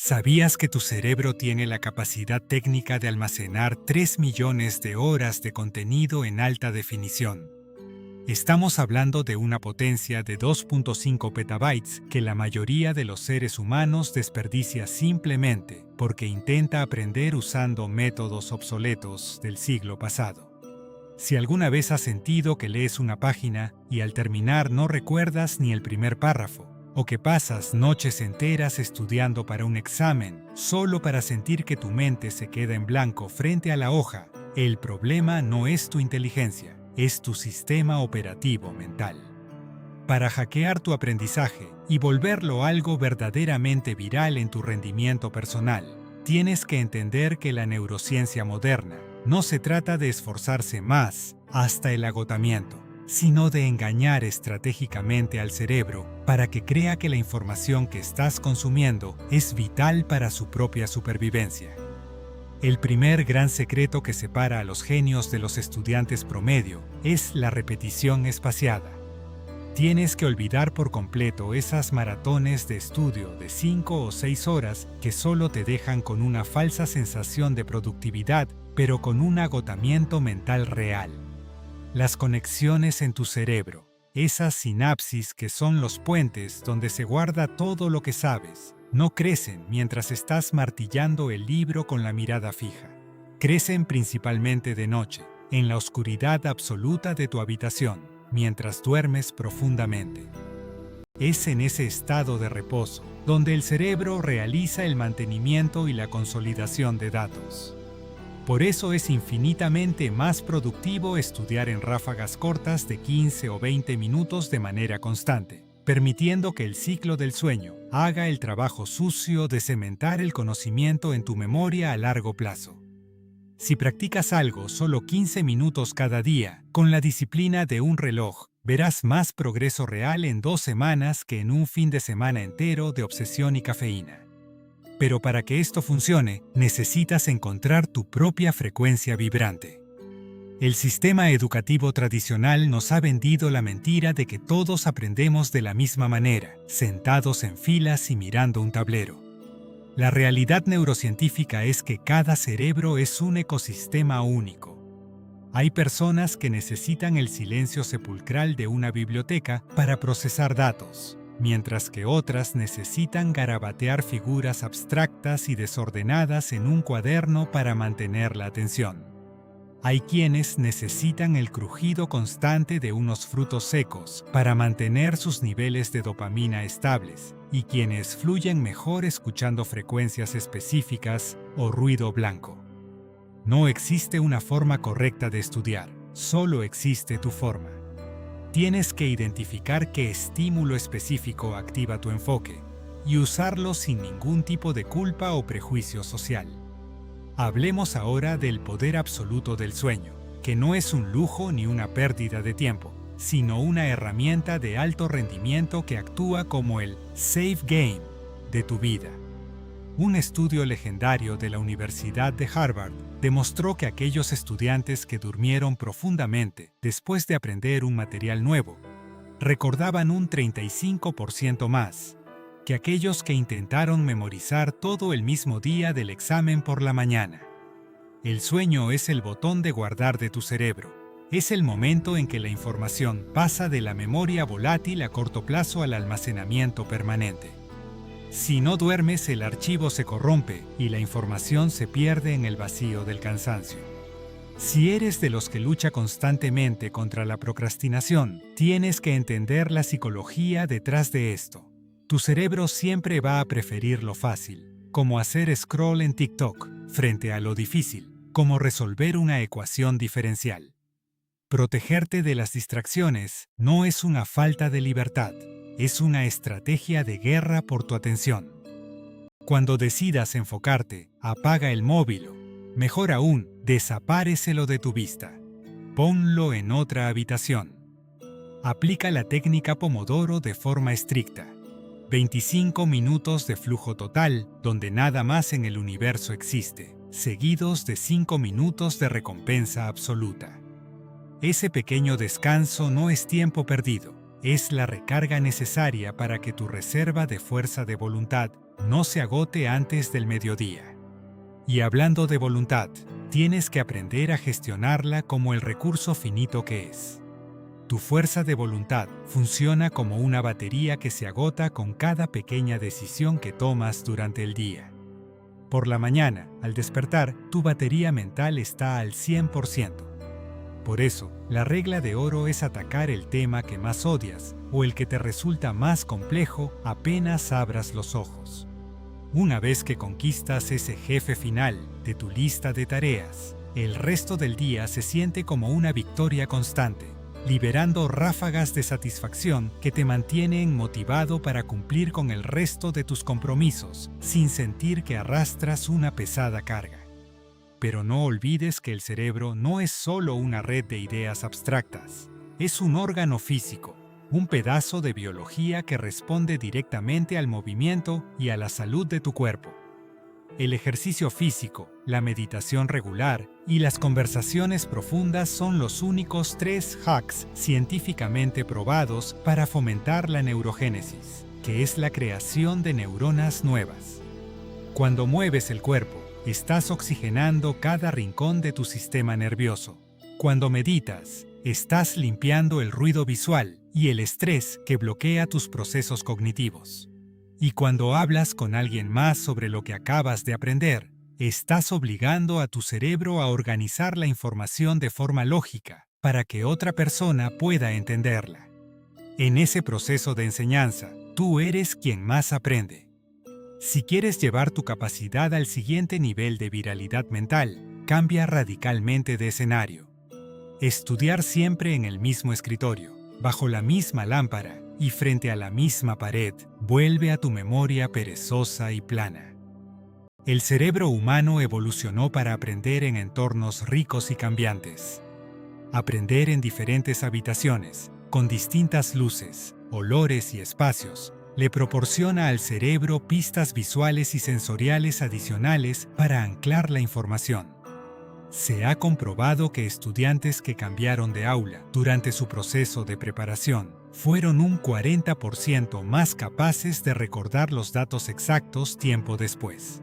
¿Sabías que tu cerebro tiene la capacidad técnica de almacenar 3 millones de horas de contenido en alta definición? Estamos hablando de una potencia de 2.5 petabytes que la mayoría de los seres humanos desperdicia simplemente porque intenta aprender usando métodos obsoletos del siglo pasado. Si alguna vez has sentido que lees una página y al terminar no recuerdas ni el primer párrafo, o que pasas noches enteras estudiando para un examen solo para sentir que tu mente se queda en blanco frente a la hoja, el problema no es tu inteligencia, es tu sistema operativo mental. Para hackear tu aprendizaje y volverlo algo verdaderamente viral en tu rendimiento personal, tienes que entender que la neurociencia moderna no se trata de esforzarse más hasta el agotamiento, sino de engañar estratégicamente al cerebro para que crea que la información que estás consumiendo es vital para su propia supervivencia. El primer gran secreto que separa a los genios de los estudiantes promedio es la repetición espaciada. Tienes que olvidar por completo esas maratones de estudio de 5 o 6 horas que solo te dejan con una falsa sensación de productividad, pero con un agotamiento mental real. Las conexiones en tu cerebro, esas sinapsis que son los puentes donde se guarda todo lo que sabes, no crecen mientras estás martillando el libro con la mirada fija. Crecen principalmente de noche, en la oscuridad absoluta de tu habitación, mientras duermes profundamente. Es en ese estado de reposo donde el cerebro realiza el mantenimiento y la consolidación de datos. Por eso es infinitamente más productivo estudiar en ráfagas cortas de 15 o 20 minutos de manera constante, permitiendo que el ciclo del sueño haga el trabajo sucio de cementar el conocimiento en tu memoria a largo plazo. Si practicas algo solo 15 minutos cada día, con la disciplina de un reloj, verás más progreso real en 2 semanas que en un fin de semana entero de obsesión y cafeína. Pero para que esto funcione, necesitas encontrar tu propia frecuencia vibrante. El sistema educativo tradicional nos ha vendido la mentira de que todos aprendemos de la misma manera, sentados en filas y mirando un tablero. La realidad neurocientífica es que cada cerebro es un ecosistema único. Hay personas que necesitan el silencio sepulcral de una biblioteca para procesar datos, mientras que otras necesitan garabatear figuras abstractas y desordenadas en un cuaderno para mantener la atención. Hay quienes necesitan el crujido constante de unos frutos secos para mantener sus niveles de dopamina estables, y quienes fluyen mejor escuchando frecuencias específicas o ruido blanco. No existe una forma correcta de estudiar, solo existe tu forma. Tienes que identificar qué estímulo específico activa tu enfoque y usarlo sin ningún tipo de culpa o prejuicio social. Hablemos ahora del poder absoluto del sueño, que no es un lujo ni una pérdida de tiempo, sino una herramienta de alto rendimiento que actúa como el safe game de tu vida. Un estudio legendario de la Universidad de Harvard demostró que aquellos estudiantes que durmieron profundamente después de aprender un material nuevo recordaban un 35% más que aquellos que intentaron memorizar todo el mismo día del examen por la mañana. El sueño es el botón de guardar de tu cerebro. Es el momento en que la información pasa de la memoria volátil a corto plazo al almacenamiento permanente. Si no duermes, el archivo se corrompe y la información se pierde en el vacío del cansancio. Si eres de los que lucha constantemente contra la procrastinación, tienes que entender la psicología detrás de esto. Tu cerebro siempre va a preferir lo fácil, como hacer scroll en TikTok, frente a lo difícil, como resolver una ecuación diferencial. Protegerte de las distracciones no es una falta de libertad. Es una estrategia de guerra por tu atención. Cuando decidas enfocarte, apaga el móvil o, mejor aún, desaparécelo de tu vista. Ponlo en otra habitación. Aplica la técnica Pomodoro de forma estricta. 25 minutos de flujo total, donde nada más en el universo existe, seguidos de 5 minutos de recompensa absoluta. Ese pequeño descanso no es tiempo perdido. Es la recarga necesaria para que tu reserva de fuerza de voluntad no se agote antes del mediodía. Y hablando de voluntad, tienes que aprender a gestionarla como el recurso finito que es. Tu fuerza de voluntad funciona como una batería que se agota con cada pequeña decisión que tomas durante el día. Por la mañana, al despertar, tu batería mental está al 100%. Por eso, la regla de oro es atacar el tema que más odias o el que te resulta más complejo apenas abras los ojos. Una vez que conquistas ese jefe final de tu lista de tareas, el resto del día se siente como una victoria constante, liberando ráfagas de satisfacción que te mantienen motivado para cumplir con el resto de tus compromisos sin sentir que arrastras una pesada carga. Pero no olvides que el cerebro no es solo una red de ideas abstractas, es un órgano físico, un pedazo de biología que responde directamente al movimiento y a la salud de tu cuerpo. El ejercicio físico, la meditación regular y las conversaciones profundas son los únicos 3 hacks científicamente probados para fomentar la neurogénesis, que es la creación de neuronas nuevas. Cuando mueves el cuerpo, estás oxigenando cada rincón de tu sistema nervioso. Cuando meditas, estás limpiando el ruido visual y el estrés que bloquea tus procesos cognitivos. Y cuando hablas con alguien más sobre lo que acabas de aprender, estás obligando a tu cerebro a organizar la información de forma lógica para que otra persona pueda entenderla. En ese proceso de enseñanza, tú eres quien más aprende. Si quieres llevar tu capacidad al siguiente nivel de viralidad mental, cambia radicalmente de escenario. Estudiar siempre en el mismo escritorio, bajo la misma lámpara y frente a la misma pared, vuelve a tu memoria perezosa y plana. El cerebro humano evolucionó para aprender en entornos ricos y cambiantes. Aprender en diferentes habitaciones, con distintas luces, olores y espacios, le proporciona al cerebro pistas visuales y sensoriales adicionales para anclar la información. Se ha comprobado que estudiantes que cambiaron de aula durante su proceso de preparación fueron un 40% más capaces de recordar los datos exactos tiempo después.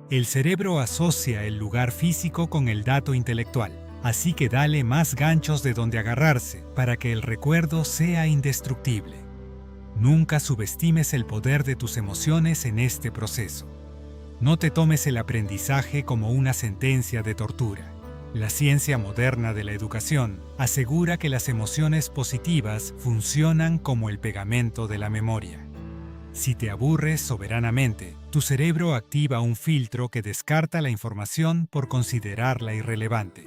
El cerebro asocia el lugar físico con el dato intelectual, así que dale más ganchos de donde agarrarse para que el recuerdo sea indestructible. Nunca subestimes el poder de tus emociones en este proceso. No te tomes el aprendizaje como una sentencia de tortura. La ciencia moderna de la educación asegura que las emociones positivas funcionan como el pegamento de la memoria. Si te aburres soberanamente, tu cerebro activa un filtro que descarta la información por considerarla irrelevante.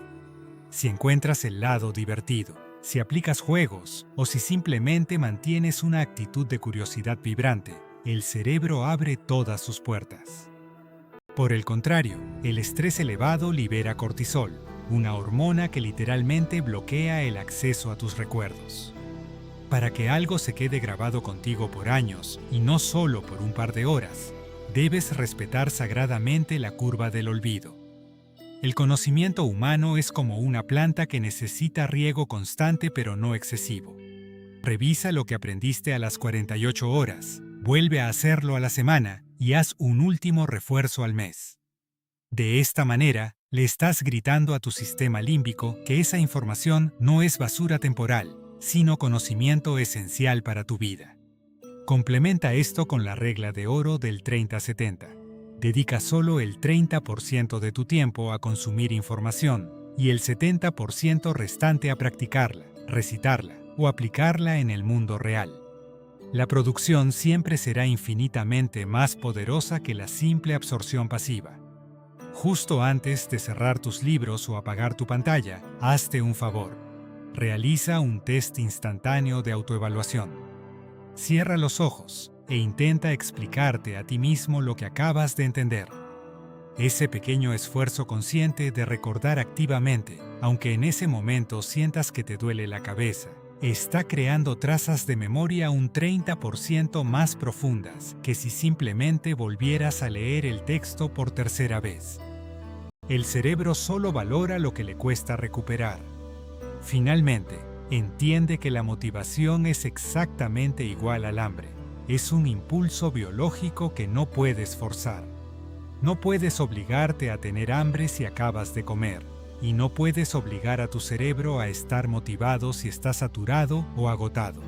Si encuentras el lado divertido, si aplicas juegos o si simplemente mantienes una actitud de curiosidad vibrante, el cerebro abre todas sus puertas. Por el contrario, el estrés elevado libera cortisol, una hormona que literalmente bloquea el acceso a tus recuerdos. Para que algo se quede grabado contigo por años, y no solo por un par de horas, debes respetar sagradamente la curva del olvido. El conocimiento humano es como una planta que necesita riego constante pero no excesivo. Revisa lo que aprendiste a las 48 horas, vuelve a hacerlo a la semana y haz un último refuerzo al mes. De esta manera, le estás gritando a tu sistema límbico que esa información no es basura temporal, sino conocimiento esencial para tu vida. Complementa esto con la regla de oro del 30-70. Dedica solo el 30% de tu tiempo a consumir información y el 70% restante a practicarla, recitarla o aplicarla en el mundo real. La producción siempre será infinitamente más poderosa que la simple absorción pasiva. Justo antes de cerrar tus libros o apagar tu pantalla, hazte un favor. Realiza un test instantáneo de autoevaluación. Cierra los ojos e intenta explicarte a ti mismo lo que acabas de entender. Ese pequeño esfuerzo consciente de recordar activamente, aunque en ese momento sientas que te duele la cabeza, está creando trazas de memoria un 30% más profundas que si simplemente volvieras a leer el texto por tercera vez. El cerebro solo valora lo que le cuesta recuperar. Finalmente, entiende que la motivación es exactamente igual al hambre. Es un impulso biológico que no puedes forzar. No puedes obligarte a tener hambre si acabas de comer, y no puedes obligar a tu cerebro a estar motivado si está saturado o agotado.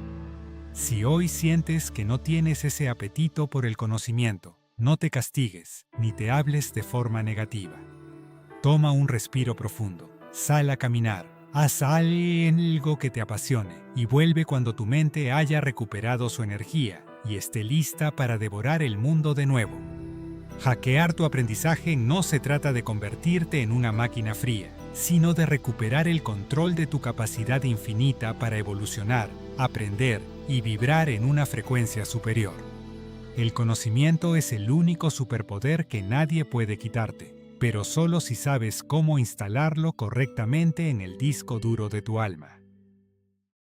Si hoy sientes que no tienes ese apetito por el conocimiento, no te castigues ni te hables de forma negativa. Toma un respiro profundo, sal a caminar, haz algo que te apasione y vuelve cuando tu mente haya recuperado su energía y esté lista para devorar el mundo de nuevo. Hackear tu aprendizaje no se trata de convertirte en una máquina fría, sino de recuperar el control de tu capacidad infinita para evolucionar, aprender y vibrar en una frecuencia superior. El conocimiento es el único superpoder que nadie puede quitarte, pero solo si sabes cómo instalarlo correctamente en el disco duro de tu alma.